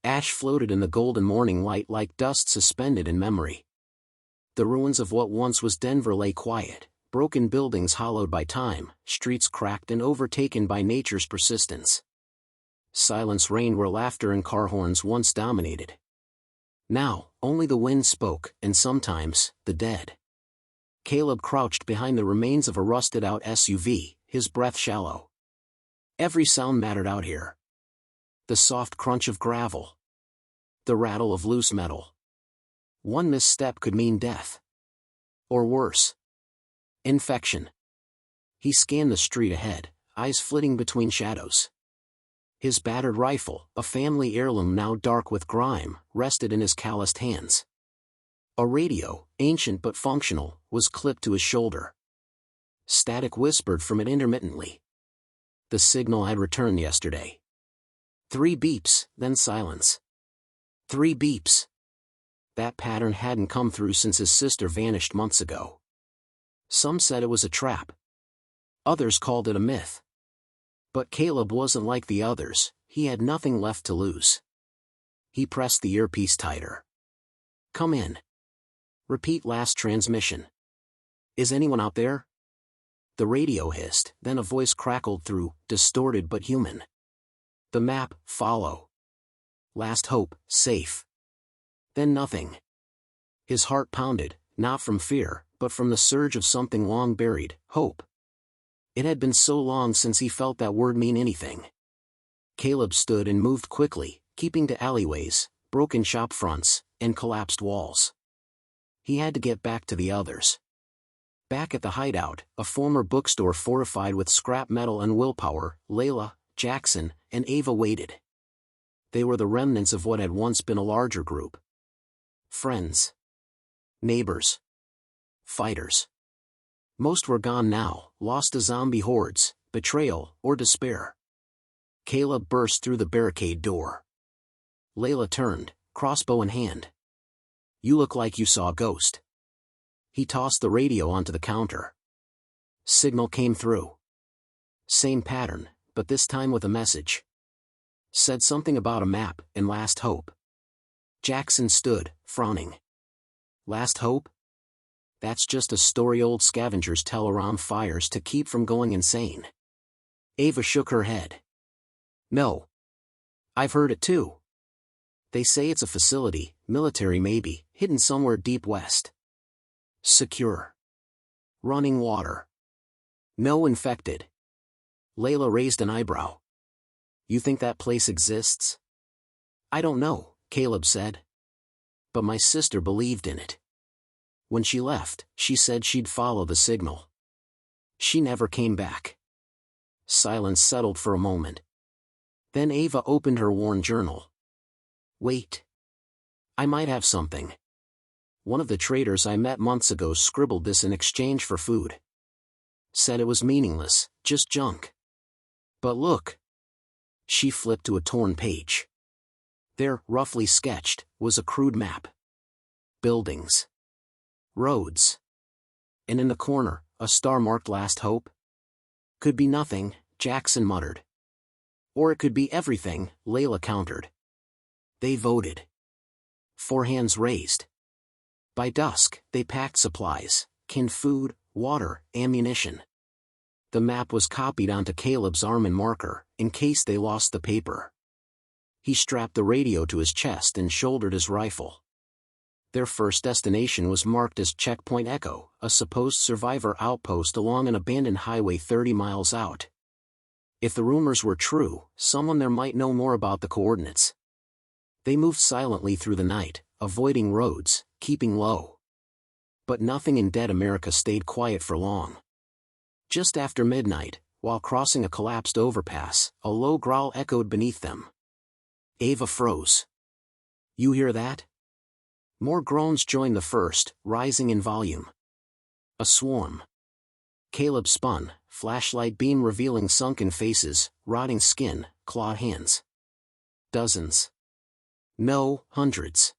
Ash floated in the golden morning light like dust suspended in memory. The ruins of what once was Denver lay quiet, broken buildings hollowed by time, streets cracked and overtaken by nature's persistence. Silence reigned where laughter and car horns once dominated. Now, only the wind spoke, and sometimes, the dead. Caleb crouched behind the remains of a rusted-out SUV, his breath shallow. Every sound mattered out here. The soft crunch of gravel. The rattle of loose metal. One misstep could mean death. Or worse. Infection. He scanned the street ahead, eyes flitting between shadows. His battered rifle, a family heirloom now dark with grime, rested in his calloused hands. A radio, ancient but functional, was clipped to his shoulder. Static whispered from it intermittently. The signal had returned yesterday. 3 beeps, then silence. 3 beeps. That pattern hadn't come through since his sister vanished months ago. Some said it was a trap. Others called it a myth. But Caleb wasn't like the others, he had nothing left to lose. He pressed the earpiece tighter. Come in. Repeat last transmission. Is anyone out there? The radio hissed, then a voice crackled through, distorted but human. The map, follow. Last hope, safe. Then nothing. His heart pounded, not from fear, but from the surge of something long buried, hope. It had been so long since he felt that word mean anything. Caleb stood and moved quickly, keeping to alleyways, broken shop fronts, and collapsed walls. He had to get back to the others. Back at the hideout, a former bookstore fortified with scrap metal and willpower, Layla, Jackson, and Ava waited. They were the remnants of what had once been a larger group. Friends. Neighbors. Fighters. Most were gone now, lost to zombie hordes, betrayal, or despair. Caleb burst through the barricade door. Layla turned, crossbow in hand. You look like you saw a ghost. He tossed the radio onto the counter. Signal came through. Same pattern, but this time with a message. Said something about a map and last hope. Jackson stood, frowning. Last hope? That's just a story old scavengers tell around fires to keep from going insane. Ava shook her head. No. I've heard it too. They say it's a facility, military maybe, hidden somewhere deep west. Secure. Running water. No infected. Layla raised an eyebrow. You think that place exists? I don't know, Caleb said. But my sister believed in it. When she left, she said she'd follow the signal. She never came back. Silence settled for a moment. Then Ava opened her worn journal. Wait. I might have something. One of the traders I met months ago scribbled this in exchange for food. Said it was meaningless, just junk. But look. She flipped to a torn page. There, roughly sketched, was a crude map. Buildings. Roads. And in the corner, a star marked Last Hope. Could be nothing, Jackson muttered. Or it could be everything, Layla countered. They voted. 4 hands raised. By dusk, they packed supplies, canned food, water, ammunition. The map was copied onto Caleb's arm in marker, in case they lost the paper. He strapped the radio to his chest and shouldered his rifle. Their first destination was marked as Checkpoint Echo, a supposed survivor outpost along an abandoned highway 30 miles out. If the rumors were true, someone there might know more about the coordinates. They moved silently through the night, avoiding roads, keeping low. But nothing in dead America stayed quiet for long. Just after midnight, while crossing a collapsed overpass, a low growl echoed beneath them. Ava froze. You hear that? More groans joined the first, rising in volume. A swarm. Caleb spun, flashlight beam revealing sunken faces, rotting skin, clawed hands. Dozens. No, hundreds.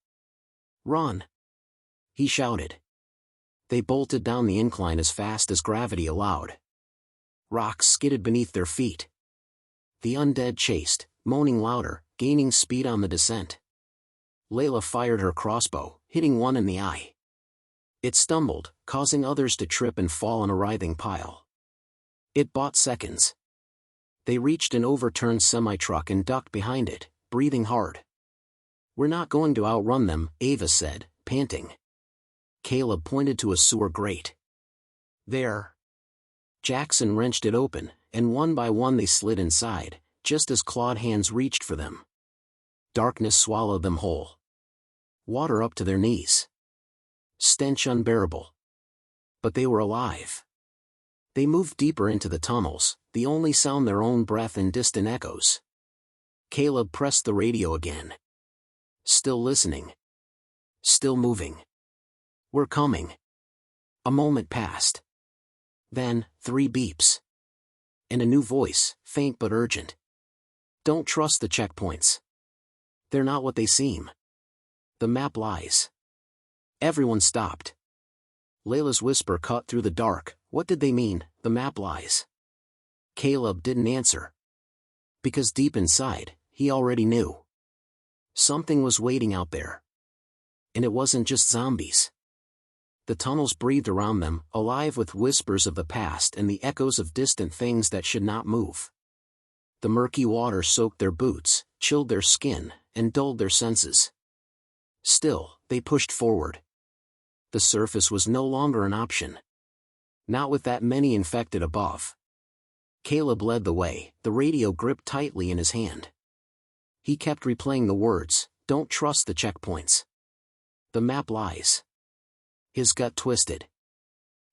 Run! He shouted. They bolted down the incline as fast as gravity allowed. Rocks skidded beneath their feet. The undead chased, moaning louder, gaining speed on the descent. Layla fired her crossbow, hitting one in the eye. It stumbled, causing others to trip and fall in a writhing pile. It bought seconds. They reached an overturned semi-truck and ducked behind it, breathing hard. "We're not going to outrun them," Ava said, panting. Caleb pointed to a sewer grate. "There." Jackson wrenched it open, and one by one they slid inside, just as clawed hands reached for them. Darkness swallowed them whole. Water up to their knees. Stench unbearable. But they were alive. They moved deeper into the tunnels, the only sound their own breath and distant echoes. Caleb pressed the radio again. Still listening. Still moving. "We're coming." A moment passed. Then, 3 beeps. And a new voice, faint but urgent. "Don't trust the checkpoints. They're not what they seem. The map lies." Everyone stopped. Layla's whisper cut through the dark. What did they mean, the map lies? Caleb didn't answer. Because deep inside, he already knew. Something was waiting out there. And it wasn't just zombies. The tunnels breathed around them, alive with whispers of the past and the echoes of distant things that should not move. The murky water soaked their boots, chilled their skin, and dulled their senses. Still, they pushed forward. The surface was no longer an option. Not with that many infected above. Caleb led the way, the radio gripped tightly in his hand. He kept replaying the words, "Don't trust the checkpoints. The map lies." His gut twisted.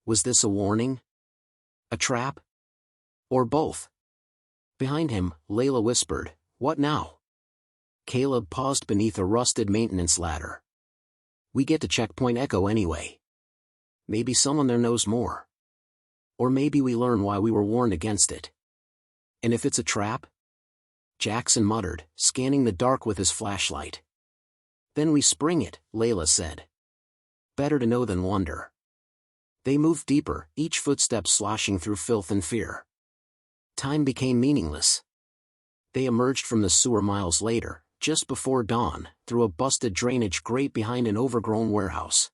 Was this a warning? A trap? Or both? Behind him, Layla whispered, "What now?" Caleb paused beneath a rusted maintenance ladder. "We get to Checkpoint Echo anyway. Maybe someone there knows more. Or maybe we learn why we were warned against it. And if it's a trap?" Jackson muttered, scanning the dark with his flashlight. "Then we spring it," Layla said. "Better to know than wonder." They moved deeper, each footstep sloshing through filth and fear. Time became meaningless. They emerged from the sewer miles later, just before dawn, through a busted drainage grate behind an overgrown warehouse.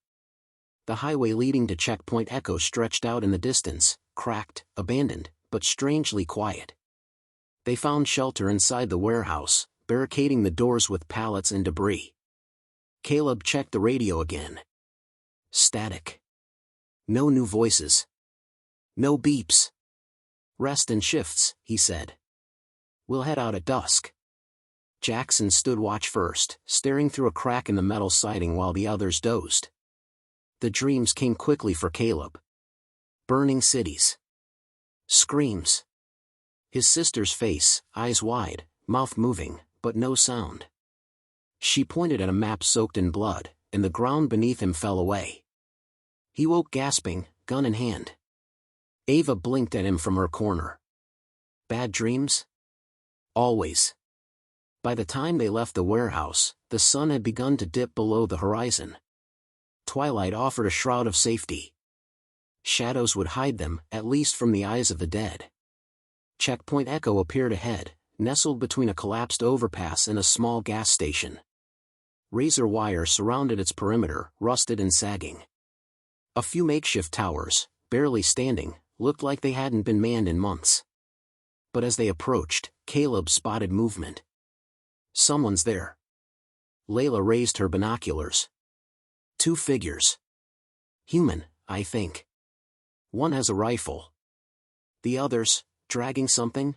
The highway leading to Checkpoint Echo stretched out in the distance, cracked, abandoned, but strangely quiet. They found shelter inside the warehouse, barricading the doors with pallets and debris. Caleb checked the radio again. Static. No new voices. No beeps. "Rest and shifts," he said. "We'll head out at dusk." Jackson stood watch first, staring through a crack in the metal siding while the others dozed. The dreams came quickly for Caleb. Burning cities. Screams. His sister's face, eyes wide, mouth moving, but no sound. She pointed at a map soaked in blood, and the ground beneath him fell away. He woke gasping, gun in hand. Ava blinked at him from her corner. Bad dreams? Always. By the time they left the warehouse, the sun had begun to dip below the horizon. Twilight offered a shroud of safety. Shadows would hide them, at least from the eyes of the dead. Checkpoint Echo appeared ahead, nestled between a collapsed overpass and a small gas station. Razor wire surrounded its perimeter, rusted and sagging. A few makeshift towers, barely standing, looked like they hadn't been manned in months. But as they approached, Caleb spotted movement. Someone's there. Layla raised her binoculars. 2 figures. Human, I think. One has a rifle. The others, dragging something?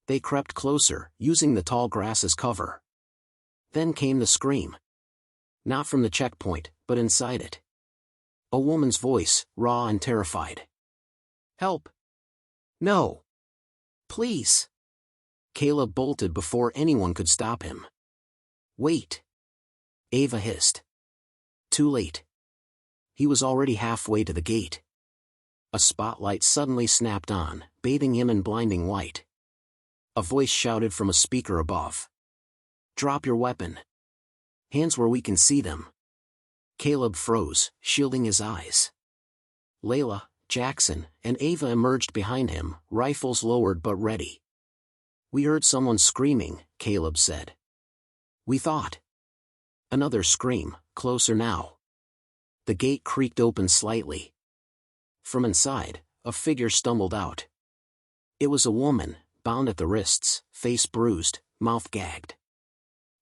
They crept closer, using the tall grass as cover. Then came the scream. Not from the checkpoint, but inside it. A woman's voice, raw and terrified. "Help! No! Please!" Caleb bolted before anyone could stop him. "Wait!" Ava hissed. Too late. He was already halfway to the gate. A spotlight suddenly snapped on, bathing him in blinding white. A voice shouted from a speaker above. "Drop your weapon. Hands where we can see them." Caleb froze, shielding his eyes. Layla, Jackson, and Ava emerged behind him, rifles lowered but ready. "We heard someone screaming," Caleb said. we thought. Another scream, closer now. The gate creaked open slightly. From inside, a figure stumbled out. It was a woman, bound at the wrists, face bruised, mouth gagged.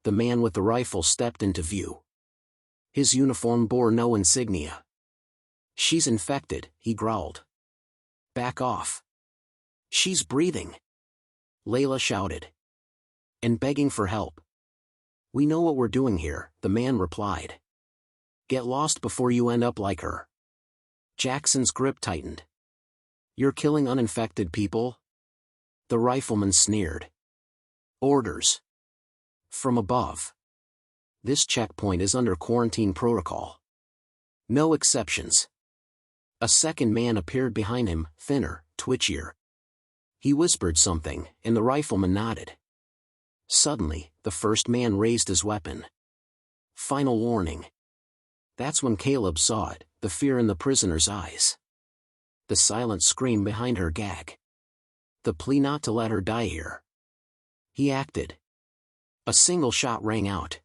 The man with the rifle stepped into view. His uniform bore no insignia. "She's infected," he growled. "Back off." "She's breathing," Layla shouted. "And begging for help." "We know what we're doing here," the man replied. "Get lost before you end up like her." Jackson's grip tightened. "You're killing uninfected people?" The rifleman sneered. "Orders. From above. This checkpoint is under quarantine protocol. No exceptions." A second man appeared behind him, thinner, twitchier. He whispered something, and the rifleman nodded. Suddenly, the first man raised his weapon. Final warning. That's when Caleb saw it, the fear in the prisoner's eyes. The silent scream behind her gag. The plea not to let her die here. He acted. A single shot rang out.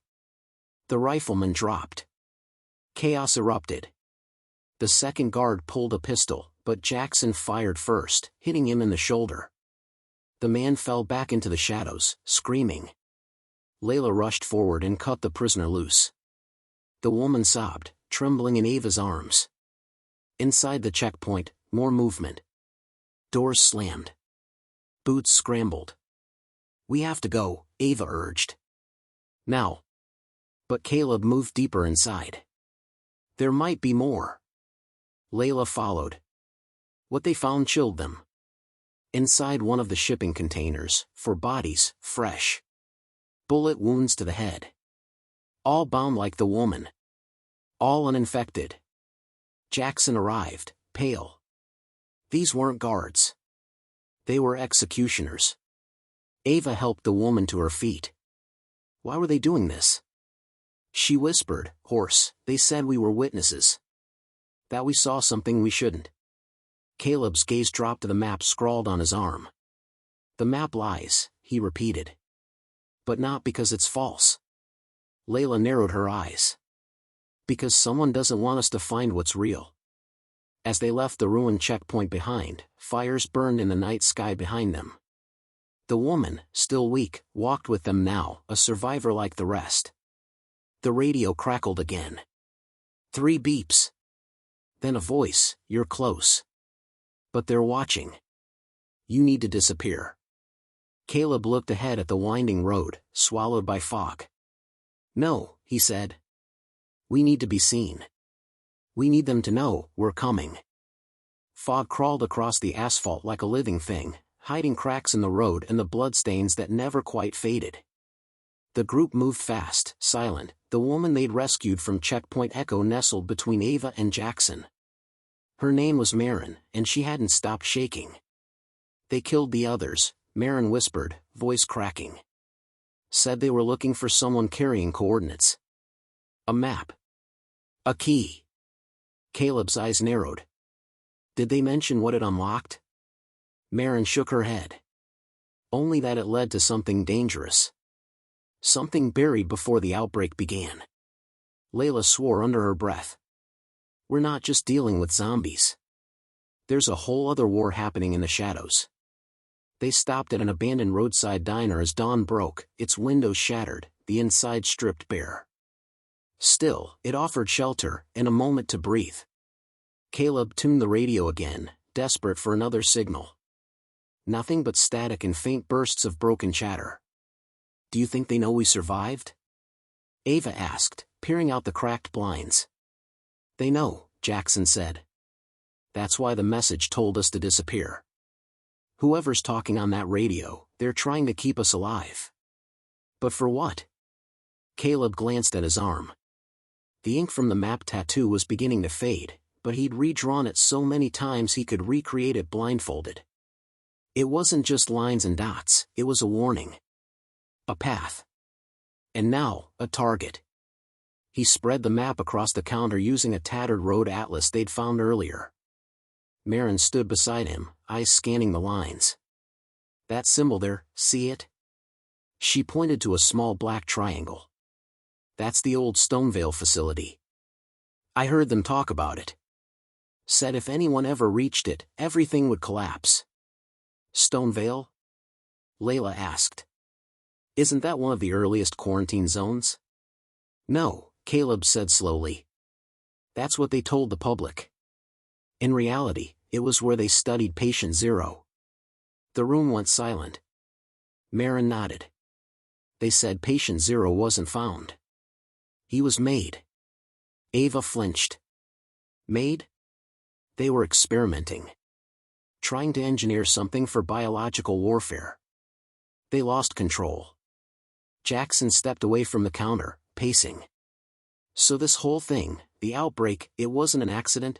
The rifleman dropped. Chaos erupted. The second guard pulled a pistol, but Jackson fired first, hitting him in the shoulder. The man fell back into the shadows, screaming. Layla rushed forward and cut the prisoner loose. The woman sobbed, trembling in Ava's arms. Inside the checkpoint, more movement. Doors slammed. Boots scrambled. "We have to go," Ava urged. "Now." But Caleb moved deeper inside. "There might be more." Layla followed. What they found chilled them. Inside one of the shipping containers, for bodies, fresh. Bullet wounds to the head. All bound like the woman. All uninfected. Jackson arrived, pale. These weren't guards. They were executioners. Ava helped the woman to her feet. Why were they doing this? She whispered, hoarse, "They said we were witnesses. That we saw something we shouldn't." Caleb's gaze dropped to the map scrawled on his arm. "The map lies," he repeated. "But not because it's false." Layla narrowed her eyes. "Because someone doesn't want us to find what's real." As they left the ruined checkpoint behind, fires burned in the night sky behind them. The woman, still weak, walked with them now, a survivor like the rest. The radio crackled again. 3 beeps. Then a voice, "You're close. But they're watching. You need to disappear." Caleb looked ahead at the winding road, swallowed by fog. "No," he said. "We need to be seen. We need them to know we're coming." Fog crawled across the asphalt like a living thing, hiding cracks in the road and the bloodstains that never quite faded. The group moved fast, silent. The woman they'd rescued from Checkpoint Echo nestled between Ava and Jackson. Her name was Marin, and she hadn't stopped shaking. "They killed the others," Marin whispered, voice cracking. "Said they were looking for someone carrying coordinates. A map. A key." Caleb's eyes narrowed. "Did they mention what it unlocked?" Marin shook her head. "Only that it led to something dangerous. Something buried before the outbreak began." Layla swore under her breath. "We're not just dealing with zombies. There's a whole other war happening in the shadows." They stopped at an abandoned roadside diner as dawn broke, its windows shattered, the inside stripped bare. Still, it offered shelter, and a moment to breathe. Caleb tuned the radio again, desperate for another signal. Nothing but static and faint bursts of broken chatter. "Do you think they know we survived?" Ava asked, peering out the cracked blinds. "They know," Jackson said. "That's why the message told us to disappear. Whoever's talking on that radio, they're trying to keep us alive." "But for what?" Caleb glanced at his arm. The ink from the map tattoo was beginning to fade, but he'd redrawn it so many times he could recreate it blindfolded. It wasn't just lines and dots, it was a warning. A path. And now, a target. He spread the map across the counter using a tattered road atlas they'd found earlier. Marin stood beside him, eyes scanning the lines. "That symbol there, see it?" She pointed to a small black triangle. That's the old Stonevale facility. I heard them talk about it. Said if anyone ever reached it, everything would collapse. Stonevale? Layla asked. Isn't that one of the earliest quarantine zones? No, Caleb said slowly. That's what they told the public. In reality, it was where they studied Patient Zero. The room went silent. Marin nodded. They said Patient Zero wasn't found. He was made. Ava flinched. Made? They were experimenting. Trying to engineer something for biological warfare. They lost control. Jackson stepped away from the counter, pacing. So this whole thing, the outbreak, it wasn't an accident?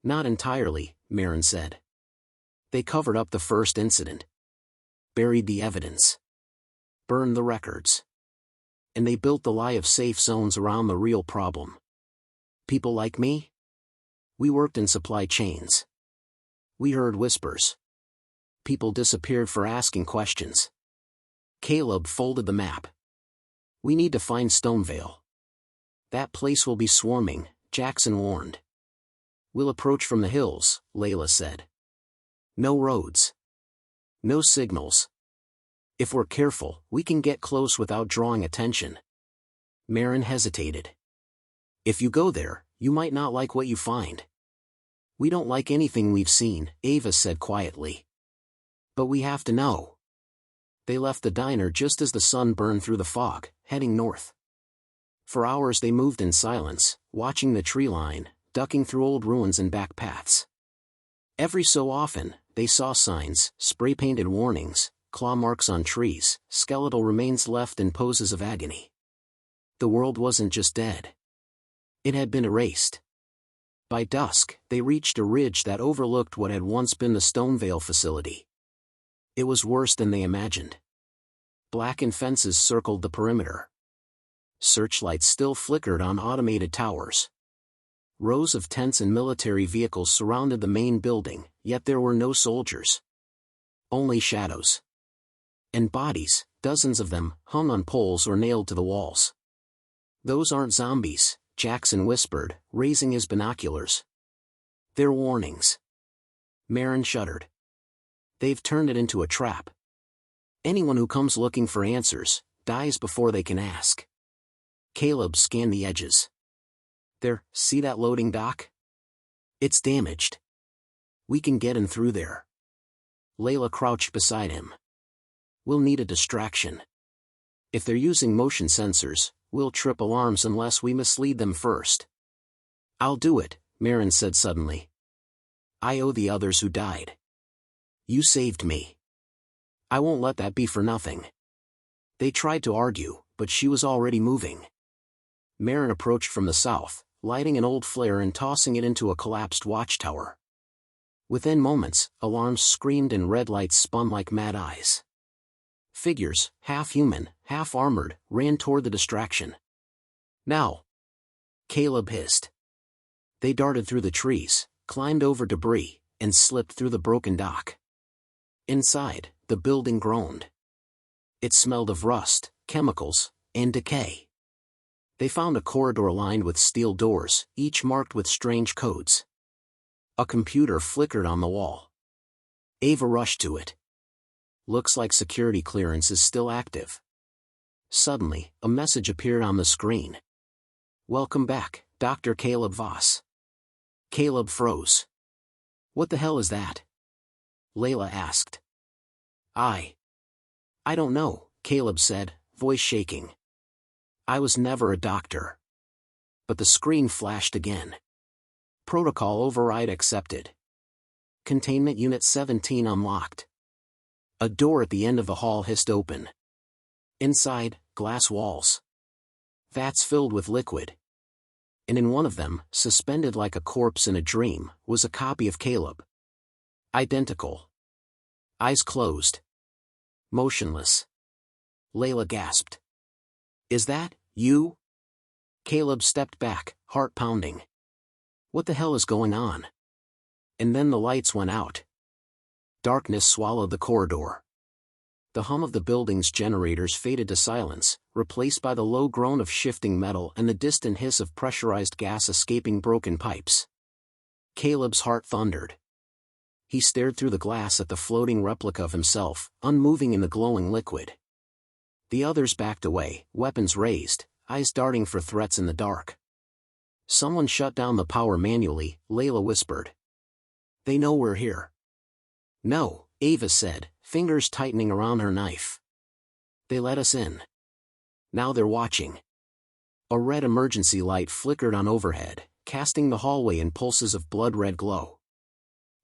Not entirely, Marin said. They covered up the first incident. Buried the evidence. Burned the records. And they built the lie of safe zones around the real problem. People like me? We worked in supply chains. We heard whispers. People disappeared for asking questions. Caleb folded the map. We need to find Stonevale. That place will be swarming, Jackson warned. We'll approach from the hills, Layla said. No roads. No signals. If we're careful, we can get close without drawing attention. Marin hesitated. If you go there, you might not like what you find. We don't like anything we've seen, Ava said quietly. But we have to know. They left the diner just as the sun burned through the fog, heading north. For hours they moved in silence, watching the tree line, ducking through old ruins and back paths. Every so often, they saw signs, spray-painted warnings, claw marks on trees, skeletal remains left in poses of agony. The world wasn't just dead. It had been erased. By dusk, they reached a ridge that overlooked what had once been the Stonevale facility. It was worse than they imagined. Blackened fences circled the perimeter. Searchlights still flickered on automated towers. Rows of tents and military vehicles surrounded the main building, yet there were no soldiers. Only shadows. And bodies, dozens of them, hung on poles or nailed to the walls. Those aren't zombies, Jackson whispered, raising his binoculars. They're warnings. Marin shuddered. They've turned it into a trap. Anyone who comes looking for answers, dies before they can ask. Caleb scanned the edges. There, see that loading dock? It's damaged. We can get in through there. Layla crouched beside him. We'll need a distraction. If they're using motion sensors, we'll trip alarms unless we mislead them first. I'll do it, Marin said suddenly. I owe the others who died. You saved me. I won't let that be for nothing. They tried to argue, but she was already moving. Marin approached from the south, lighting an old flare and tossing it into a collapsed watchtower. Within moments, alarms screamed and red lights spun like mad eyes. Figures, half human, half armored, ran toward the distraction. Now! Caleb hissed. They darted through the trees, climbed over debris, and slipped through the broken dock. Inside, the building groaned. It smelled of rust, chemicals, and decay. They found a corridor lined with steel doors, each marked with strange codes. A computer flickered on the wall. Ava rushed to it. Looks like security clearance is still active. Suddenly, a message appeared on the screen. Welcome back, Dr. Caleb Voss. Caleb froze. What the hell is that? Layla asked. I don't know, Caleb said, voice shaking. I was never a doctor. But the screen flashed again. Protocol override accepted. Containment Unit 17 unlocked. A door at the end of the hall hissed open. Inside, glass walls. Vats filled with liquid. And in one of them, suspended like a corpse in a dream, was a copy of Caleb. Identical. Eyes closed. Motionless. Layla gasped. Is that you? Caleb stepped back, heart pounding. What the hell is going on? And then the lights went out. Darkness swallowed the corridor. The hum of the building's generators faded to silence, replaced by the low groan of shifting metal and the distant hiss of pressurized gas escaping broken pipes. Caleb's heart thundered. He stared through the glass at the floating replica of himself, unmoving in the glowing liquid. The others backed away, weapons raised, eyes darting for threats in the dark. "Someone shut down the power manually," Layla whispered. "They know we're here." "No," Ava said, fingers tightening around her knife. "They let us in. Now they're watching." A red emergency light flickered on overhead, casting the hallway in pulses of blood-red glow.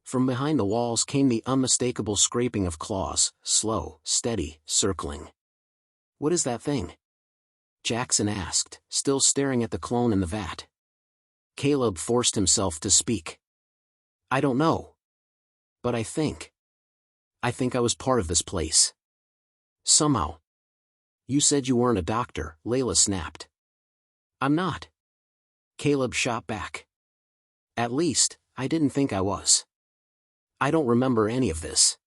From behind the walls came the unmistakable scraping of claws, slow, steady, circling. "What is that thing?" Jackson asked, still staring at the clone in the vat. Caleb forced himself to speak. "I don't know. But I think I was part of this place. Somehow." "You said you weren't a doctor," Layla snapped. "I'm not." Caleb shot back. "At least, I didn't think I was. I don't remember any of this."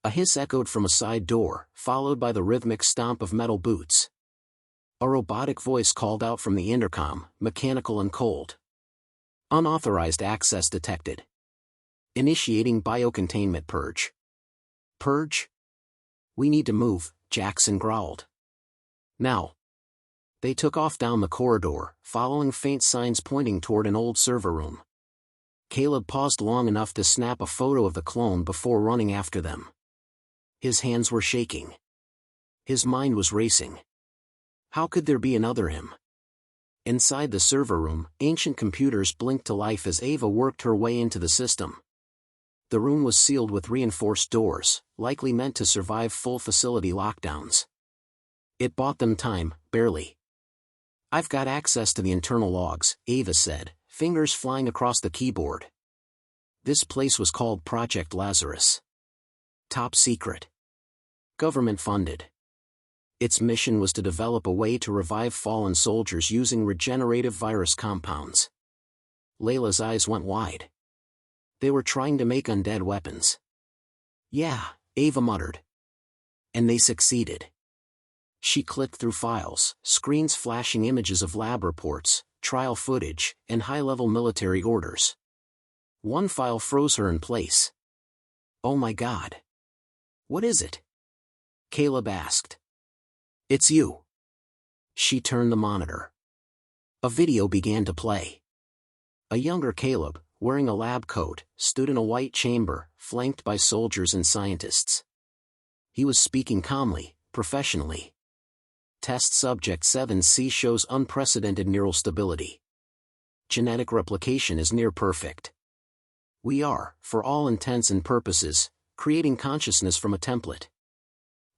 A hiss echoed from a side door, followed by the rhythmic stomp of metal boots. A robotic voice called out from the intercom, mechanical and cold. "Unauthorized access detected. Initiating biocontainment purge." "Purge? We need to move," Jackson growled. "Now." They took off down the corridor, following faint signs pointing toward an old server room. Caleb paused long enough to snap a photo of the clone before running after them. His hands were shaking. His mind was racing. How could there be another him? Inside the server room, ancient computers blinked to life as Ava worked her way into the system. The room was sealed with reinforced doors, likely meant to survive full facility lockdowns. It bought them time, barely. "I've got access to the internal logs," Ava said, fingers flying across the keyboard. This place was called Project Lazarus. Top secret. Government funded. Its mission was to develop a way to revive fallen soldiers using regenerative virus compounds. Layla's eyes went wide. They were trying to make undead weapons. "Yeah," Ava muttered. "And they succeeded." She clicked through files, screens flashing images of lab reports, trial footage, and high-level military orders. One file froze her in place. "Oh my God. What is it?" Caleb asked. "It's you." She turned the monitor. A video began to play. A younger Caleb, wearing a lab coat, stood in a white chamber, flanked by soldiers and scientists. He was speaking calmly, professionally. "Test Subject 7C shows unprecedented neural stability. Genetic replication is near perfect. We are, for all intents and purposes, creating consciousness from a template."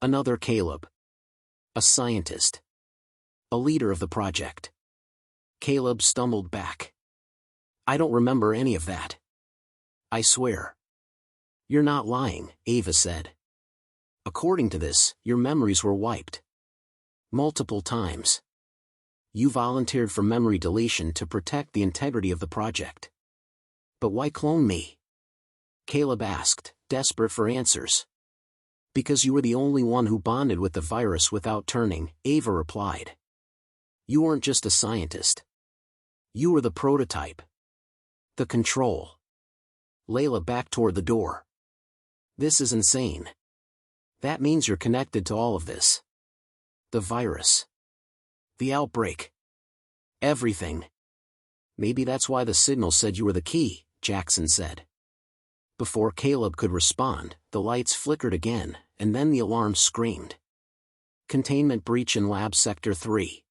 Another Caleb. A scientist. A leader of the project. Caleb stumbled back. "I don't remember any of that. I swear." "You're not lying," Ava said. "According to this, your memories were wiped. Multiple times. You volunteered for memory deletion to protect the integrity of the project." "But why clone me?" Caleb asked, desperate for answers. "Because you were the only one who bonded with the virus without turning," Ava replied. "You weren't just a scientist. You were the prototype. The control." Layla backed toward the door. "This is insane. That means you're connected to all of this. The virus. The outbreak. Everything." "Maybe that's why the signal said you were the key," Jackson said. Before Caleb could respond, the lights flickered again, and then the alarm screamed. "Containment breach in Lab Sector 3.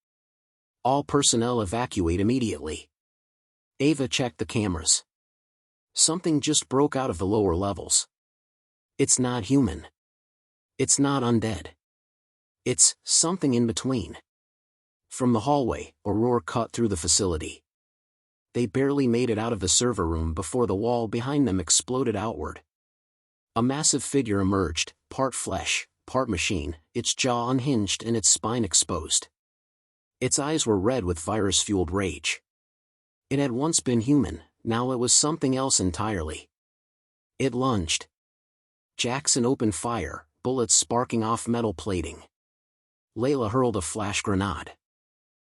All personnel evacuate immediately." Ava checked the cameras. Something just broke out of the lower levels. It's not human. It's not undead. It's something in between. From the hallway, a roar cut through the facility. They barely made it out of the server room before the wall behind them exploded outward. A massive figure emerged, part flesh, part machine, its jaw unhinged and its spine exposed. Its eyes were red with virus-fueled rage. It had once been human, now it was something else entirely. It lunged. Jackson opened fire, bullets sparking off metal plating. Layla hurled a flash grenade.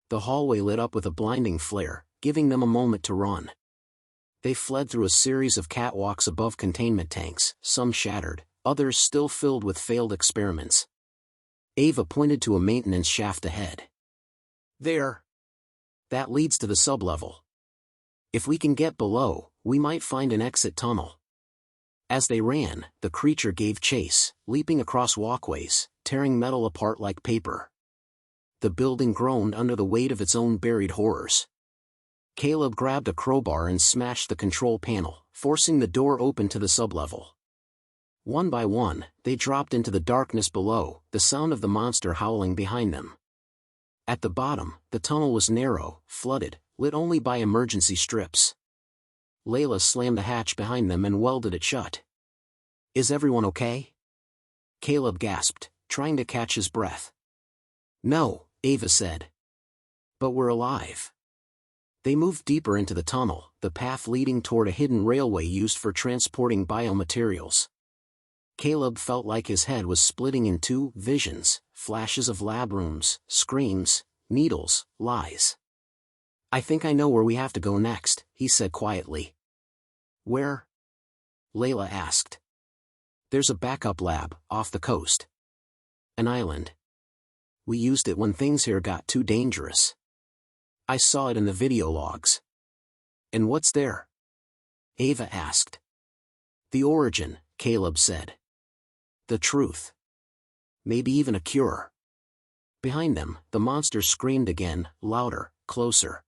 The hallway lit up with a blinding flare, giving them a moment to run. They fled through a series of catwalks above containment tanks, some shattered, others still filled with failed experiments. Ava pointed to a maintenance shaft ahead. There. That leads to the sublevel. If we can get below, we might find an exit tunnel. As they ran, the creature gave chase, leaping across walkways, tearing metal apart like paper. The building groaned under the weight of its own buried horrors. Caleb grabbed a crowbar and smashed the control panel, forcing the door open to the sublevel. One by one, they dropped into the darkness below, the sound of the monster howling behind them. At the bottom, the tunnel was narrow, flooded, lit only by emergency strips. Layla slammed the hatch behind them and welded it shut. "Is everyone okay?" Caleb gasped, trying to catch his breath. "No," Ava said. "But we're alive." They moved deeper into the tunnel, the path leading toward a hidden railway used for transporting biomaterials. Caleb felt like his head was splitting in two: visions, flashes of lab rooms, screams, needles, lies. "I think I know where we have to go next," he said quietly. "Where?" Layla asked. "There's a backup lab, off the coast. An island. We used it when things here got too dangerous. I saw it in the video logs." "And what's there?" Ava asked. "The origin," Caleb said. "The truth. Maybe even a cure." Behind them, the monster screamed again, louder, closer.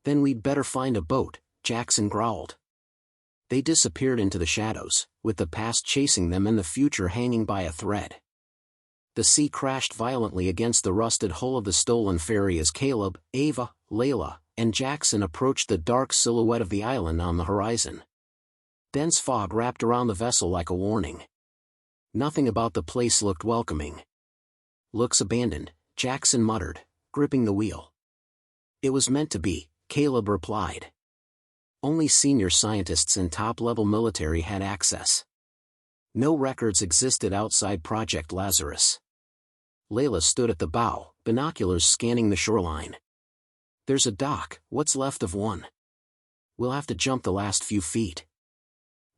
"Then we'd better find a boat," Jackson growled. They disappeared into the shadows, with the past chasing them and the future hanging by a thread. The sea crashed violently against the rusted hull of the stolen ferry as Caleb, Ava, Layla, and Jackson approached the dark silhouette of the island on the horizon. Dense fog wrapped around the vessel like a warning. Nothing about the place looked welcoming. "Looks abandoned," Jackson muttered, gripping the wheel. "It was meant to be," Caleb replied. Only senior scientists and top-level military had access. No records existed outside Project Lazarus. Layla stood at the bow, binoculars scanning the shoreline. "There's a dock, what's left of one. We'll have to jump the last few feet."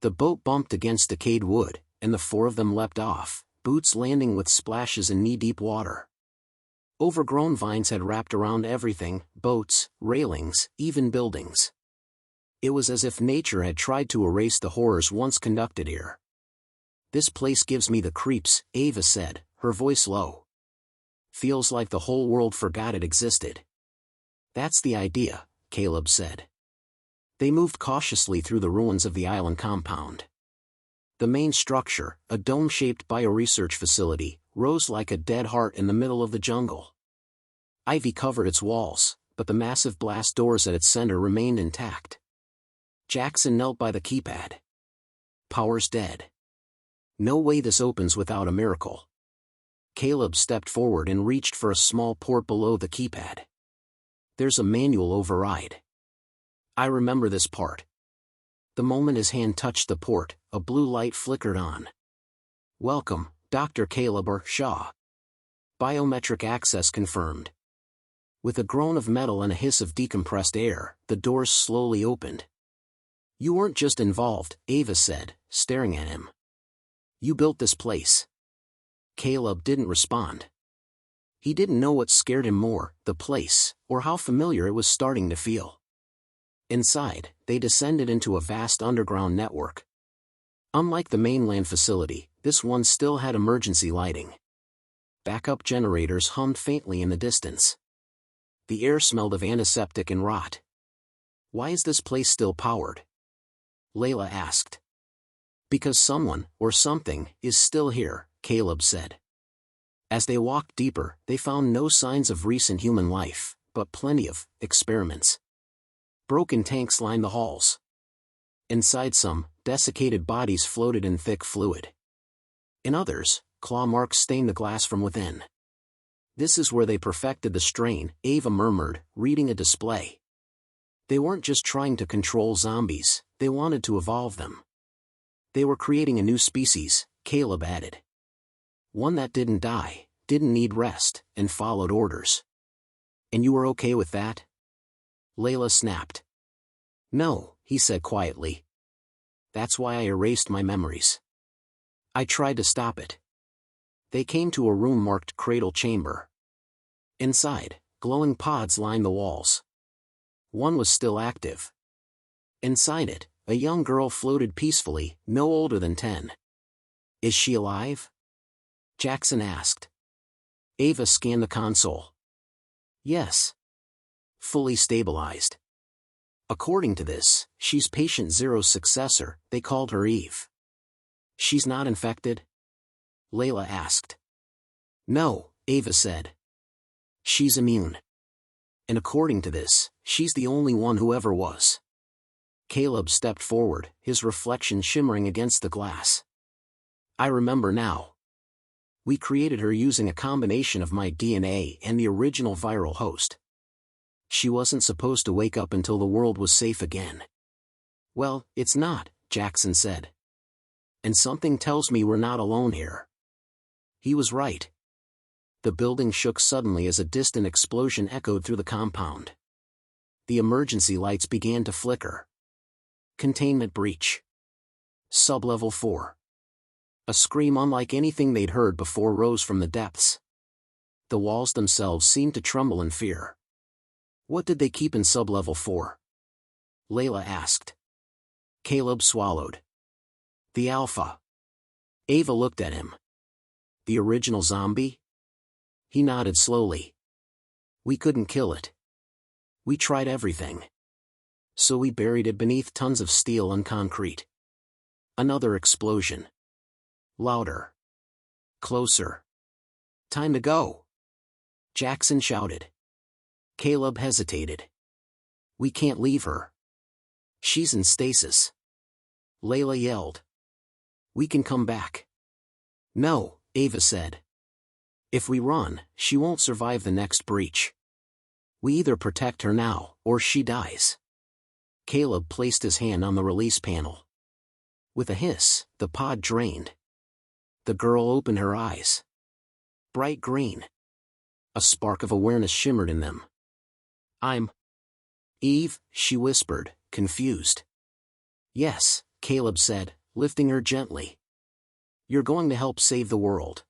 The boat bumped against decayed wood, and the four of them leapt off, boots landing with splashes in knee-deep water. Overgrown vines had wrapped around everything: boats, railings, even buildings. It was as if nature had tried to erase the horrors once conducted here. "This place gives me the creeps," Ava said, her voice low. "Feels like the whole world forgot it existed." "That's the idea," Caleb said. They moved cautiously through the ruins of the island compound. The main structure, a dome-shaped bioresearch facility, rose like a dead heart in the middle of the jungle. Ivy covered its walls, but the massive blast doors at its center remained intact. Jackson knelt by the keypad. "Power's dead. No way this opens without a miracle." Caleb stepped forward and reached for a small port below the keypad. "There's a manual override. I remember this part." The moment his hand touched the port, a blue light flickered on. "Welcome, Dr. Caleb or Shaw. Biometric access confirmed." With a groan of metal and a hiss of decompressed air, the doors slowly opened. "You weren't just involved," Ava said, staring at him. "You built this place." Caleb didn't respond. He didn't know what scared him more, the place, or how familiar it was starting to feel. Inside, they descended into a vast underground network. Unlike the mainland facility, this one still had emergency lighting. Backup generators hummed faintly in the distance. The air smelled of antiseptic and rot. "Why is this place still powered?" Layla asked. "Because someone, or something, is still here," Caleb said. As they walked deeper, they found no signs of recent human life, but plenty of experiments. Broken tanks lined the halls. Inside some, desiccated bodies floated in thick fluid. In others, claw marks stained the glass from within. "This is where they perfected the strain," Ava murmured, reading a display. "They weren't just trying to control zombies, they wanted to evolve them." "They were creating a new species," Caleb added. One that didn't die, didn't need rest, and followed orders. And you were okay with that? Layla snapped. No, he said quietly. That's why I erased my memories. I tried to stop it. They came to a room marked Cradle Chamber. Inside, glowing pods lined the walls. One was still active. Inside it, a young girl floated peacefully, no older than 10. Is she alive? Jackson asked. Ava scanned the console. Yes. Fully stabilized. According to this, she's Patient Zero's successor. They called her Eve. She's not infected? Layla asked. No, Ava said. She's immune. And according to this, she's the only one who ever was. Caleb stepped forward, his reflection shimmering against the glass. I remember now. We created her using a combination of my DNA and the original viral host. She wasn't supposed to wake up until the world was safe again. Well, it's not, Jackson said. And something tells me we're not alone here. He was right. The building shook suddenly as a distant explosion echoed through the compound. The emergency lights began to flicker. Containment breach. Sublevel 4. A scream unlike anything they'd heard before rose from the depths. The walls themselves seemed to tremble in fear. What did they keep in sublevel 4? Layla asked. Caleb swallowed. The Alpha. Ava looked at him. The original zombie? He nodded slowly. We couldn't kill it. We tried everything. So we buried it beneath tons of steel and concrete. Another explosion. Louder. Closer. Time to go. Jackson shouted. Caleb hesitated. We can't leave her. She's in stasis. Layla yelled. We can come back. No, Ava said. If we run, she won't survive the next breach. We either protect her now, or she dies. Caleb placed his hand on the release panel. With a hiss, the pod drained. The girl opened her eyes. Bright green. A spark of awareness shimmered in them. I'm Eve, she whispered, confused. Yes, Caleb said, lifting her gently. You're going to help save the world.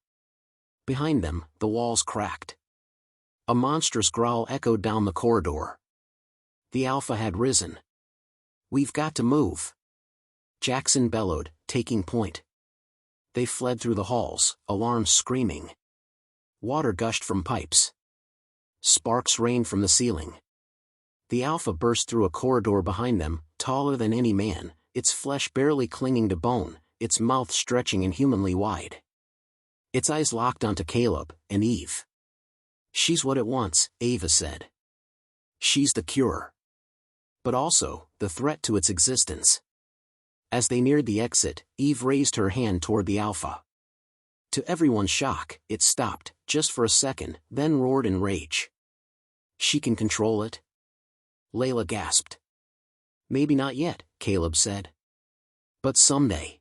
Behind them, the walls cracked. A monstrous growl echoed down the corridor. The Alpha had risen. We've got to move. Jackson bellowed, taking point. They fled through the halls, alarms screaming. Water gushed from pipes. Sparks rained from the ceiling. The Alpha burst through a corridor behind them, taller than any man, its flesh barely clinging to bone, its mouth stretching inhumanly wide. Its eyes locked onto Caleb and Eve. She's what it wants, Ava said. She's the cure. But also, the threat to its existence. As they neared the exit, Eve raised her hand toward the Alpha. To everyone's shock, it stopped, just for a second, then roared in rage. She can control it? Layla gasped. Maybe not yet, Caleb said. But someday.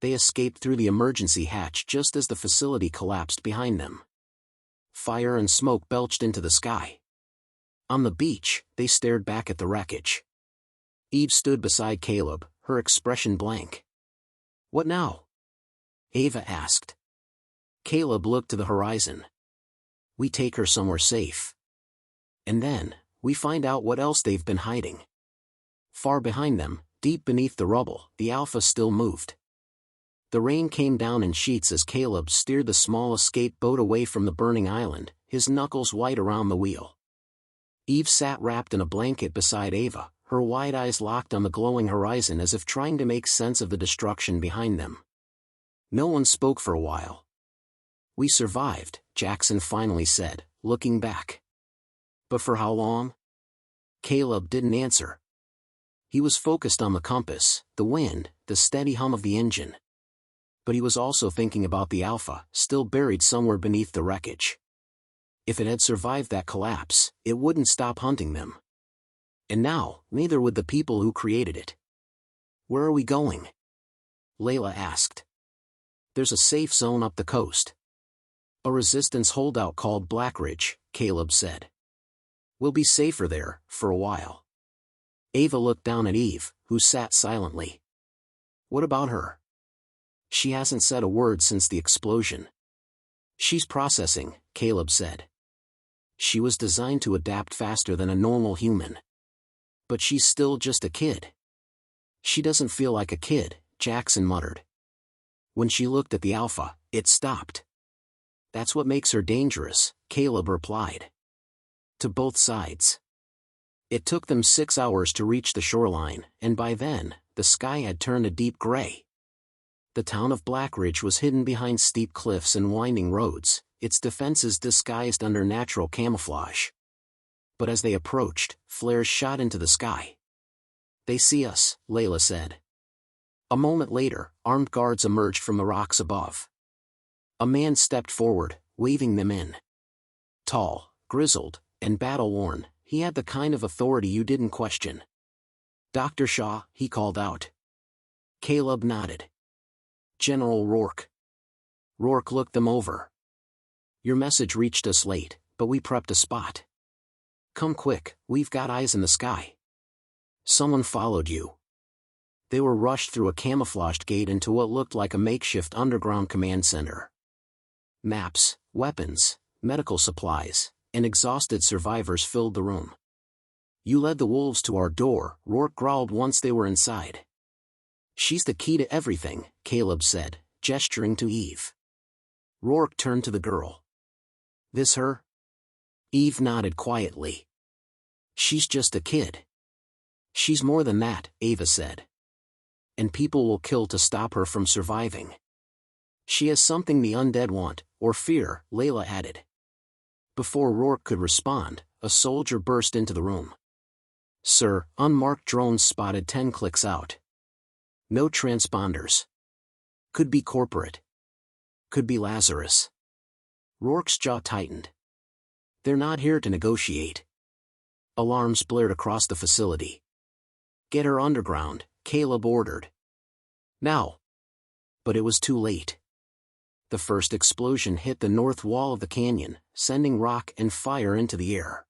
They escaped through the emergency hatch just as the facility collapsed behind them. Fire and smoke belched into the sky. On the beach, they stared back at the wreckage. Eve stood beside Caleb, her expression blank. What now? Ava asked. Caleb looked to the horizon. We take her somewhere safe. And then, we find out what else they've been hiding. Far behind them, deep beneath the rubble, the Alpha still moved. The rain came down in sheets as Caleb steered the small escape boat away from the burning island, his knuckles white around the wheel. Eve sat wrapped in a blanket beside Ava, her wide eyes locked on the glowing horizon as if trying to make sense of the destruction behind them. No one spoke for a while. We survived, Jackson finally said, looking back. But for how long? Caleb didn't answer. He was focused on the compass, the wind, the steady hum of the engine. But he was also thinking about the Alpha, still buried somewhere beneath the wreckage. If it had survived that collapse, it wouldn't stop hunting them. And now, neither would the people who created it. Where are we going? Layla asked. There's a safe zone up the coast. A resistance holdout called Blackridge, Caleb said. We'll be safer there, for a while. Ava looked down at Eve, who sat silently. What about her? She hasn't said a word since the explosion. She's processing, Caleb said. She was designed to adapt faster than a normal human. But she's still just a kid. She doesn't feel like a kid, Jackson muttered. When she looked at the Alpha, it stopped. That's what makes her dangerous, Caleb replied. To both sides. It took them 6 hours to reach the shoreline, and by then, the sky had turned a deep gray. The town of Blackridge was hidden behind steep cliffs and winding roads, its defenses disguised under natural camouflage. But as they approached, flares shot into the sky. They see us, Layla said. A moment later, armed guards emerged from the rocks above. A man stepped forward, waving them in. Tall, grizzled, and battle-worn, he had the kind of authority you didn't question. Dr. Shaw, he called out. Caleb nodded. General Rourke. Rourke looked them over. Your message reached us late, but we prepped a spot. Come quick, we've got eyes in the sky. Someone followed you. They were rushed through a camouflaged gate into what looked like a makeshift underground command center. Maps, weapons, medical supplies, and exhausted survivors filled the room. You led the wolves to our door, Rourke growled once they were inside. She's the key to everything, Caleb said, gesturing to Eve. Rourke turned to the girl. This her? Eve nodded quietly. She's just a kid. She's more than that, Ava said. And people will kill to stop her from surviving. She has something the undead want, or fear, Layla added. Before Rourke could respond, a soldier burst into the room. Sir, unmarked drones spotted 10 clicks out. No transponders. Could be corporate. Could be Lazarus. Rourke's jaw tightened. They're not here to negotiate. Alarms blared across the facility. Get her underground, Caleb ordered. Now. But it was too late. The first explosion hit the north wall of the canyon, sending rock and fire into the air.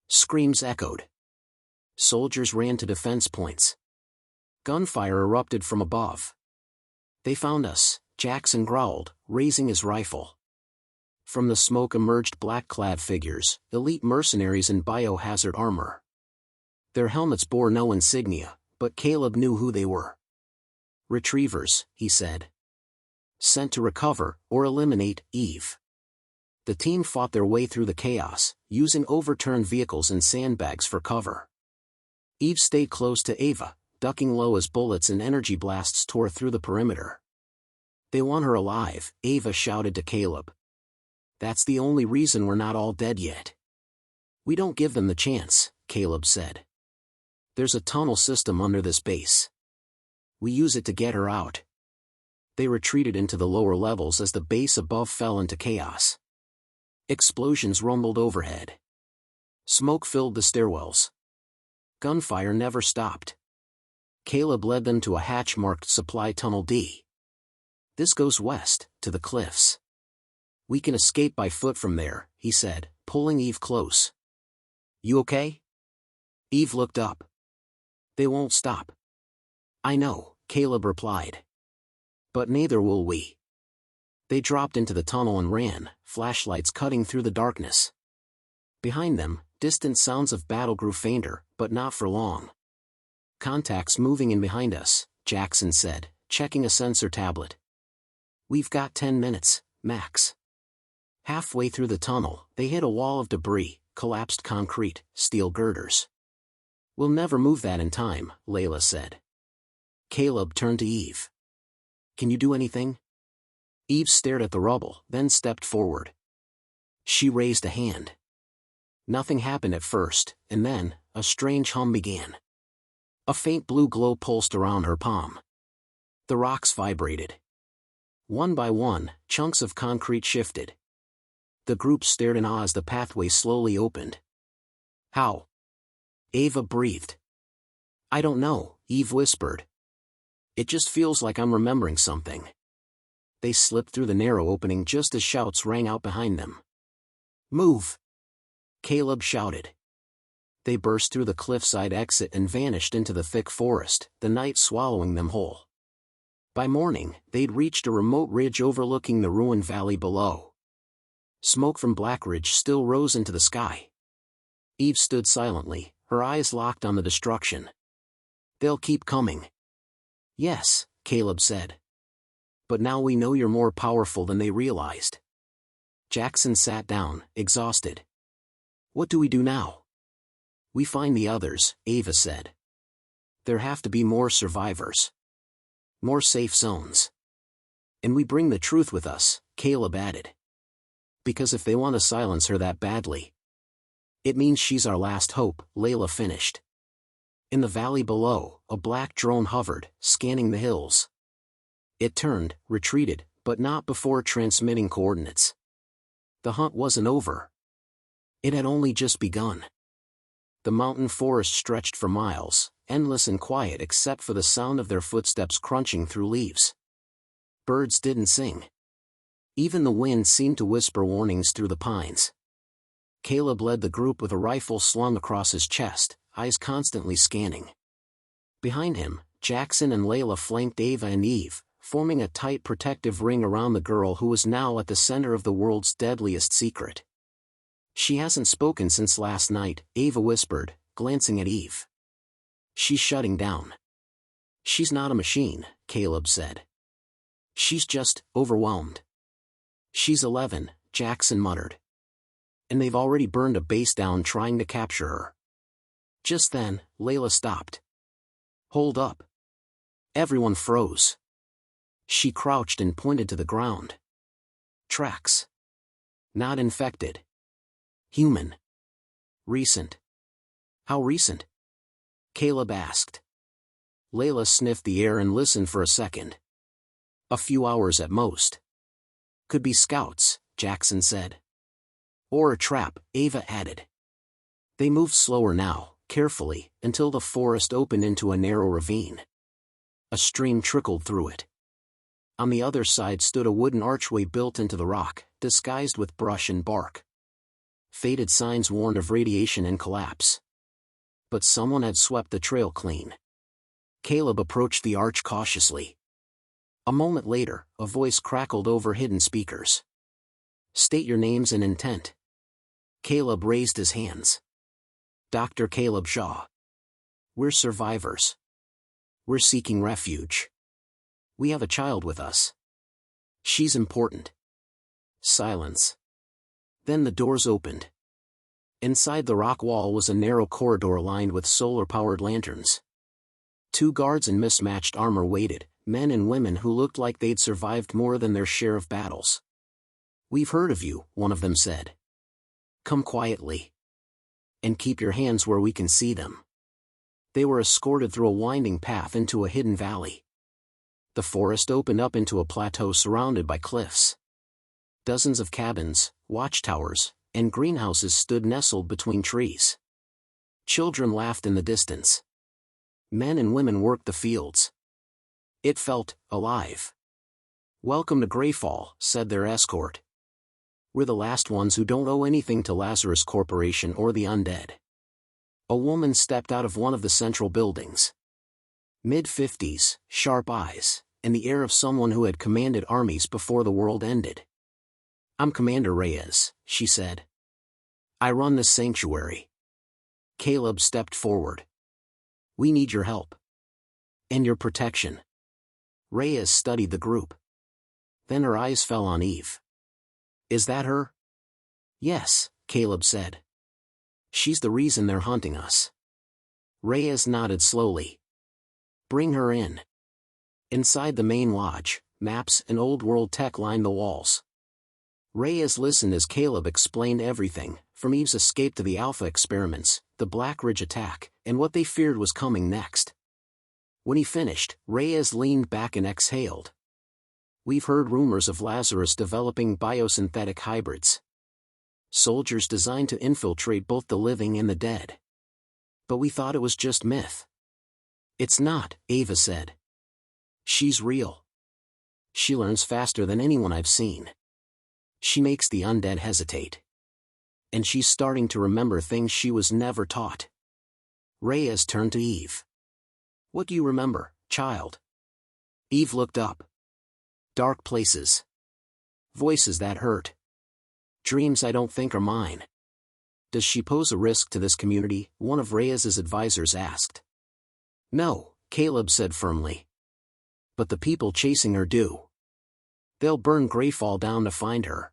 Screams echoed. Soldiers ran to defense points. Gunfire erupted from above. They found us, Jackson growled, raising his rifle. From the smoke emerged black-clad figures, elite mercenaries in biohazard armor. Their helmets bore no insignia, but Caleb knew who they were. Retrievers, he said. Sent to recover, or eliminate, Eve. The team fought their way through the chaos, using overturned vehicles and sandbags for cover. Eve stayed close to Ava, ducking low as bullets and energy blasts tore through the perimeter. They want her alive, Ava shouted to Caleb. That's the only reason we're not all dead yet. We don't give them the chance, Caleb said. There's a tunnel system under this base. We use it to get her out. They retreated into the lower levels as the base above fell into chaos. Explosions rumbled overhead. Smoke filled the stairwells. Gunfire never stopped. Caleb led them to a hatch marked Supply Tunnel D. This goes west, to the cliffs. We can escape by foot from there, he said, pulling Eve close. You okay? Eve looked up. They won't stop. I know, Caleb replied. But neither will we. They dropped into the tunnel and ran, flashlights cutting through the darkness. Behind them, distant sounds of battle grew fainter, but not for long. Contacts moving in behind us, Jackson said, checking a sensor tablet. We've got 10 minutes, max. Halfway through the tunnel, they hit a wall of debris, collapsed concrete, steel girders. We'll never move that in time, Layla said. Caleb turned to Eve. Can you do anything? Eve stared at the rubble, then stepped forward. She raised a hand. Nothing happened at first, and then, a strange hum began. A faint blue glow pulsed around her palm. The rocks vibrated. One by one, chunks of concrete shifted. The group stared in awe as the pathway slowly opened. How? Ava breathed. I don't know, Eve whispered. It just feels like I'm remembering something. They slipped through the narrow opening just as shouts rang out behind them. "Move!" Caleb shouted. They burst through the cliffside exit and vanished into the thick forest, the night swallowing them whole. By morning, they'd reached a remote ridge overlooking the ruined valley below. Smoke from Black Ridge still rose into the sky. Eve stood silently, her eyes locked on the destruction. "They'll keep coming." "Yes," Caleb said. "But now we know you're more powerful than they realized." Jackson sat down, exhausted. "What do we do now?" "We find the others," Ava said. "There have to be more survivors. More safe zones. And we bring the truth with us," Caleb added. "Because if they want to silence her that badly, it means she's our last hope," Layla finished. In the valley below, a black drone hovered, scanning the hills. It turned, retreated, but not before transmitting coordinates. The hunt wasn't over. It had only just begun. The mountain forest stretched for miles, endless and quiet except for the sound of their footsteps crunching through leaves. Birds didn't sing. Even the wind seemed to whisper warnings through the pines. Caleb led the group with a rifle slung across his chest, eyes constantly scanning. Behind him, Jackson and Layla flanked Ava and Eve, forming a tight protective ring around the girl who was now at the center of the world's deadliest secret. "She hasn't spoken since last night," Ava whispered, glancing at Eve. "She's shutting down." "She's not a machine," Caleb said. "She's just overwhelmed." "She's 11, Jackson muttered. "And they've already burned a base down trying to capture her." Just then, Layla stopped. "Hold up." Everyone froze. She crouched and pointed to the ground. "Tracks. Not infected. Human. Recent." "How recent?" Caleb asked. Layla sniffed the air and listened for a second. "A few hours at most." "Could be scouts," Jackson said. "Or a trap," Ava added. They moved slower now, carefully, until the forest opened into a narrow ravine. A stream trickled through it. On the other side stood a wooden archway built into the rock, disguised with brush and bark. Faded signs warned of radiation and collapse. But someone had swept the trail clean. Caleb approached the arch cautiously. A moment later, a voice crackled over hidden speakers. "State your names and intent." Caleb raised his hands. "Dr. Caleb Shaw. We're survivors. We're seeking refuge. We have a child with us. She's important." Silence. Then the doors opened. Inside the rock wall was a narrow corridor lined with solar-powered lanterns. 2 guards in mismatched armor waited, men and women who looked like they'd survived more than their share of battles. "We've heard of you," one of them said. "Come quietly. And keep your hands where we can see them." They were escorted through a winding path into a hidden valley. The forest opened up into a plateau surrounded by cliffs. Dozens of cabins, watchtowers, and greenhouses stood nestled between trees. Children laughed in the distance. Men and women worked the fields. It felt alive. "Welcome to Greyfall," said their escort. "We're the last ones who don't owe anything to Lazarus Corporation or the Undead." A woman stepped out of one of the central buildings. Mid-50s, sharp eyes, and the air of someone who had commanded armies before the world ended. "I'm Commander Reyes," she said. "I run this sanctuary." Caleb stepped forward. "We need your help. And your protection." Reyes studied the group. Then her eyes fell on Eve. "Is that her?" "Yes," Caleb said. "She's the reason they're hunting us." Reyes nodded slowly. "Bring her in." Inside the main lodge, maps and old-world tech lined the walls. Reyes listened as Caleb explained everything, from Eve's escape to the Alpha experiments, the Black Ridge attack, and what they feared was coming next. When he finished, Reyes leaned back and exhaled. "We've heard rumors of Lazarus developing biosynthetic hybrids. Soldiers designed to infiltrate both the living and the dead. But we thought it was just myth." "It's not," Ava said. "She's real. She learns faster than anyone I've seen. She makes the undead hesitate. And she's starting to remember things she was never taught. Reyes turned to Eve. What do you remember, child? Eve looked up. Dark places. Voices that hurt. Dreams I don't think are mine. Does she pose a risk to this community? One of Reyes's advisors asked. No, Caleb said firmly. But the people chasing her do. They'll burn Greyfall down to find her.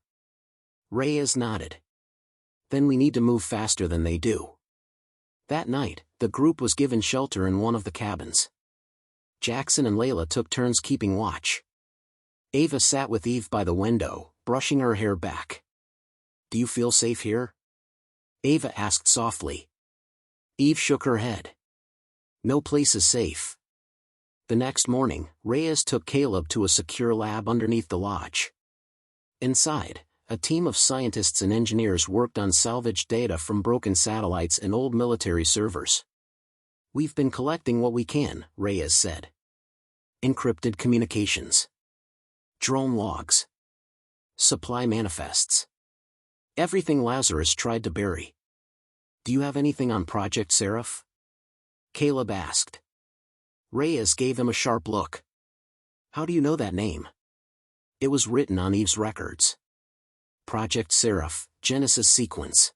Reyes nodded. Then we need to move faster than they do. That night, the group was given shelter in one of the cabins. Jackson and Layla took turns keeping watch. Ava sat with Eve by the window, brushing her hair back. Do you feel safe here? Ava asked softly. Eve shook her head. No place is safe. The next morning, Reyes took Caleb to a secure lab underneath the lodge. Inside, a team of scientists and engineers worked on salvaged data from broken satellites and old military servers. We've been collecting what we can, Reyes said. Encrypted communications. Drone logs. Supply manifests. Everything Lazarus tried to bury. Do you have anything on Project Seraph? Caleb asked. Reyes gave him a sharp look. How do you know that name? It was written on Eve's records. Project Seraph, Genesis sequence.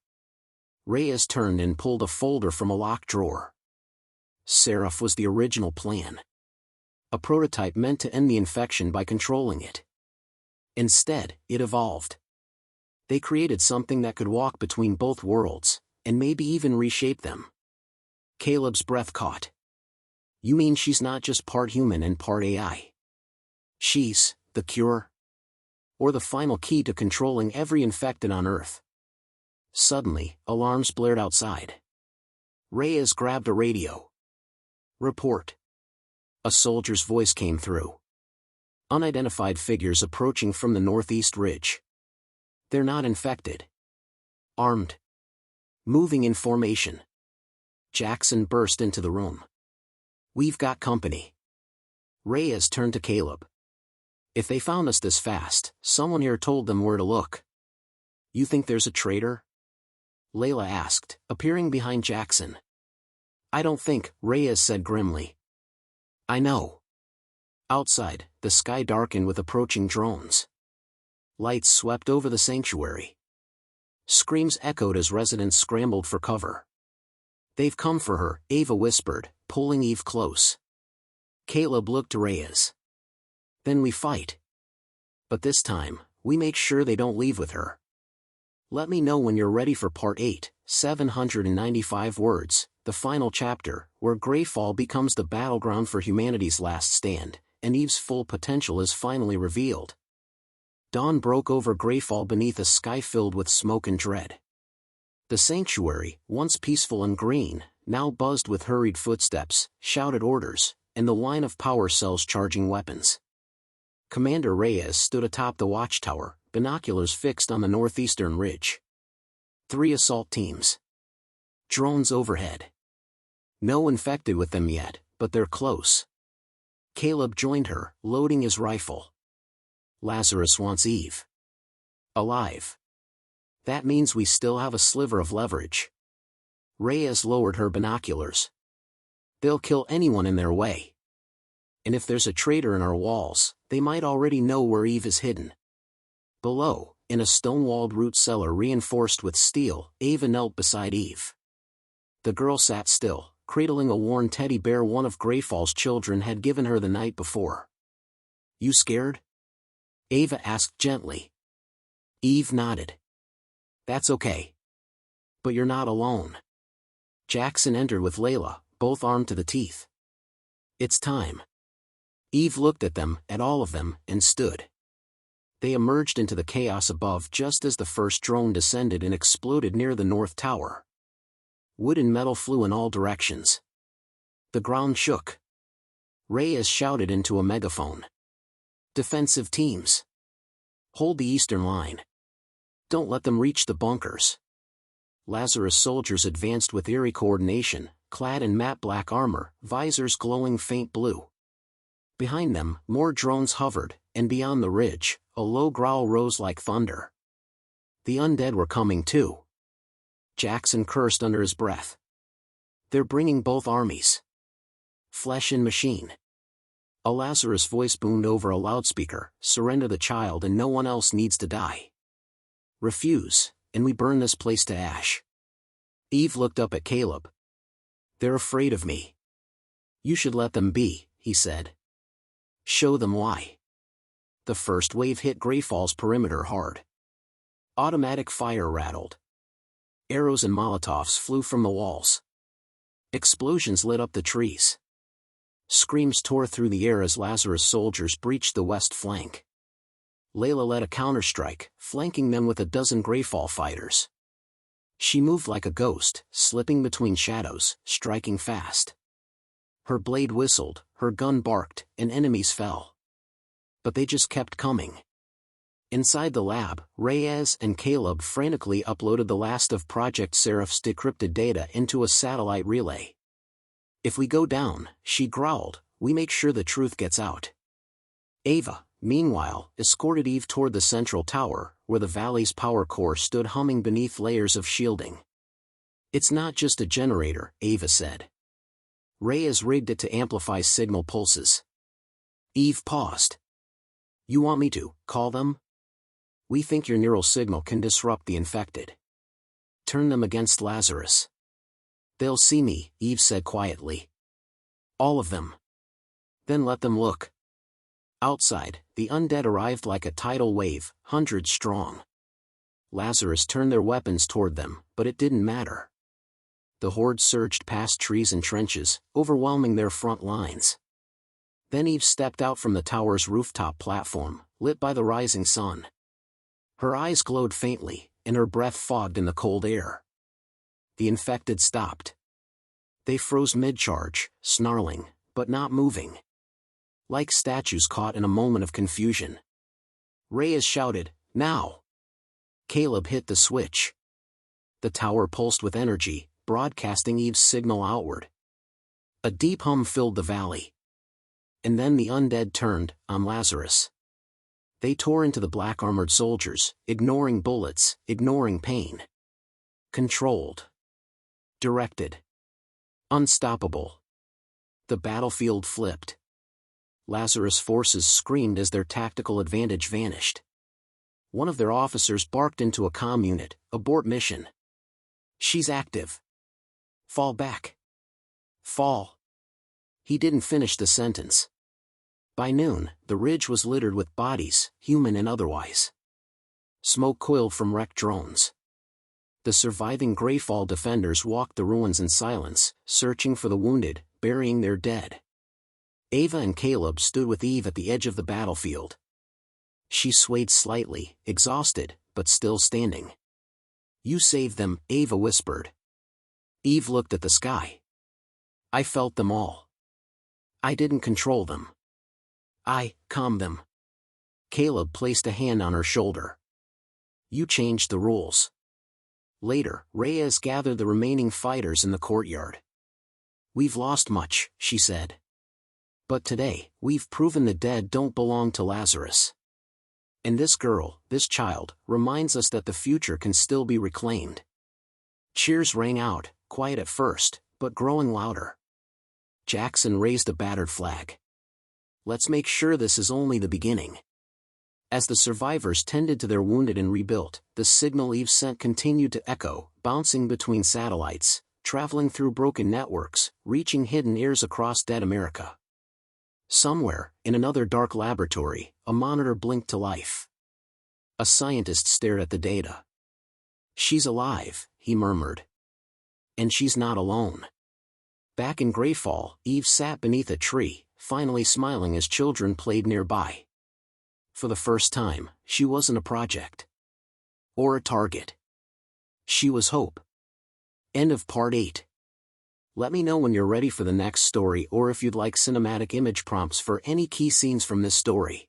Reyes turned and pulled a folder from a locked drawer. Seraph was the original plan. A prototype meant to end the infection by controlling it. Instead, it evolved. They created something that could walk between both worlds, and maybe even reshape them. Caleb's breath caught. You mean she's not just part human and part AI? She's the cure? Or the final key to controlling every infected on Earth? Suddenly, alarms blared outside. Reyes grabbed a radio. Report. A soldier's voice came through. Unidentified figures approaching from the northeast ridge. They're not infected. Armed. Moving in formation. Jackson burst into the room. We've got company. Reyes turned to Caleb. If they found us this fast, someone here told them where to look. You think there's a traitor? Layla asked, appearing behind Jackson. I don't think, Reyes said grimly. I know. Outside, the sky darkened with approaching drones. Lights swept over the sanctuary. Screams echoed as residents scrambled for cover. They've come for her, Ava whispered, pulling Eve close. Caleb looked to Reyes. Then we fight. But this time, we make sure they don't leave with her. Let me know when you're ready for Part 8, 795 words, the final chapter, where Greyfall becomes the battleground for humanity's last stand, and Eve's full potential is finally revealed. Dawn broke over Greyfall beneath a sky filled with smoke and dread. The sanctuary, once peaceful and green, now buzzed with hurried footsteps, shouted orders, and the whine of power cells charging weapons. Commander Reyes stood atop the watchtower, binoculars fixed on the northeastern ridge. 3 assault teams. Drones overhead. No infected with them yet, but they're close. Caleb joined her, loading his rifle. Lazarus wants Eve alive. That means we still have a sliver of leverage. Reyes lowered her binoculars. They'll kill anyone in their way. And if there's a traitor in our walls, they might already know where Eve is hidden. Below, in a stone-walled root cellar reinforced with steel, Ava knelt beside Eve. The girl sat still, cradling a worn teddy bear one of Greyfall's children had given her the night before. You scared? Ava asked gently. Eve nodded. That's okay. But you're not alone. Jackson entered with Layla, both armed to the teeth. It's time. Eve looked at them, at all of them, and stood. They emerged into the chaos above just as the first drone descended and exploded near the north tower. Wood and metal flew in all directions. The ground shook. Reyes shouted into a megaphone. Defensive teams. Hold the eastern line. Don't let them reach the bunkers. Lazarus soldiers advanced with eerie coordination, clad in matte black armor, visors glowing faint blue. Behind them, more drones hovered, and beyond the ridge, a low growl rose like thunder. The undead were coming too. Jackson cursed under his breath. They're bringing both armies. Flesh and machine. A Lazarus voice boomed over a loudspeaker, surrender the child and no one else needs to die. Refuse, and we burn this place to ash. Eve looked up at Caleb. They're afraid of me. You should let them be, he said. Show them why. The first wave hit Greyfall's perimeter hard. Automatic fire rattled. Arrows and Molotovs flew from the walls. Explosions lit up the trees. Screams tore through the air as Lazarus soldiers breached the west flank. Layla led a counterstrike, flanking them with a dozen Greyfall fighters. She moved like a ghost, slipping between shadows, striking fast. Her blade whistled, her gun barked, and enemies fell. But they just kept coming. Inside the lab, Reyes and Caleb frantically uploaded the last of Project Seraph's decrypted data into a satellite relay. If we go down, she growled, we make sure the truth gets out. Ava, meanwhile, escorted Eve toward the central tower, where the valley's power core stood humming beneath layers of shielding. It's not just a generator, Ava said. Reyes rigged it to amplify signal pulses. Eve paused. You want me to call them? We think your neural signal can disrupt the infected. Turn them against Lazarus. They'll see me, Eve said quietly. All of them. Then let them look. Outside, the undead arrived like a tidal wave, hundreds strong. Lazarus turned their weapons toward them, but it didn't matter. The horde surged past trees and trenches, overwhelming their front lines. Then Eve stepped out from the tower's rooftop platform, lit by the rising sun. Her eyes glowed faintly, and her breath fogged in the cold air. The infected stopped. They froze mid-charge, snarling, but not moving. Like statues caught in a moment of confusion. Reyes shouted, now! Caleb hit the switch. The tower pulsed with energy, broadcasting Eve's signal outward. A deep hum filled the valley. And then the undead turned on Lazarus. They tore into the black-armored soldiers, ignoring bullets, ignoring pain. Controlled. Directed. Unstoppable. The battlefield flipped. Lazarus forces screamed as their tactical advantage vanished. One of their officers barked into a comm unit, abort mission. She's active. Fall back. Fall. He didn't finish the sentence. By noon, the ridge was littered with bodies, human and otherwise. Smoke coiled from wrecked drones. The surviving Greyfall defenders walked the ruins in silence, searching for the wounded, burying their dead. Ava and Caleb stood with Eve at the edge of the battlefield. She swayed slightly, exhausted, but still standing. You saved them, Ava whispered. Eve looked at the sky. I felt them all. I didn't control them. I calmed them. Caleb placed a hand on her shoulder. You changed the rules. Later, Reyes gathered the remaining fighters in the courtyard. We've lost much, she said. But today, we've proven the dead don't belong to Lazarus. And this girl, this child, reminds us that the future can still be reclaimed. Cheers rang out, quiet at first, but growing louder. Jackson raised a battered flag. Let's make sure this is only the beginning. As the survivors tended to their wounded and rebuilt, the signal Eve sent continued to echo, bouncing between satellites, traveling through broken networks, reaching hidden ears across dead America. Somewhere, in another dark laboratory, a monitor blinked to life. A scientist stared at the data. She's alive, he murmured. And she's not alone. Back in Greyfall, Eve sat beneath a tree, finally smiling as children played nearby. For the first time, she wasn't a project. Or a target. She was hope. End of Part 8. Let me know when you're ready for the next story or if you'd like cinematic image prompts for any key scenes from this story.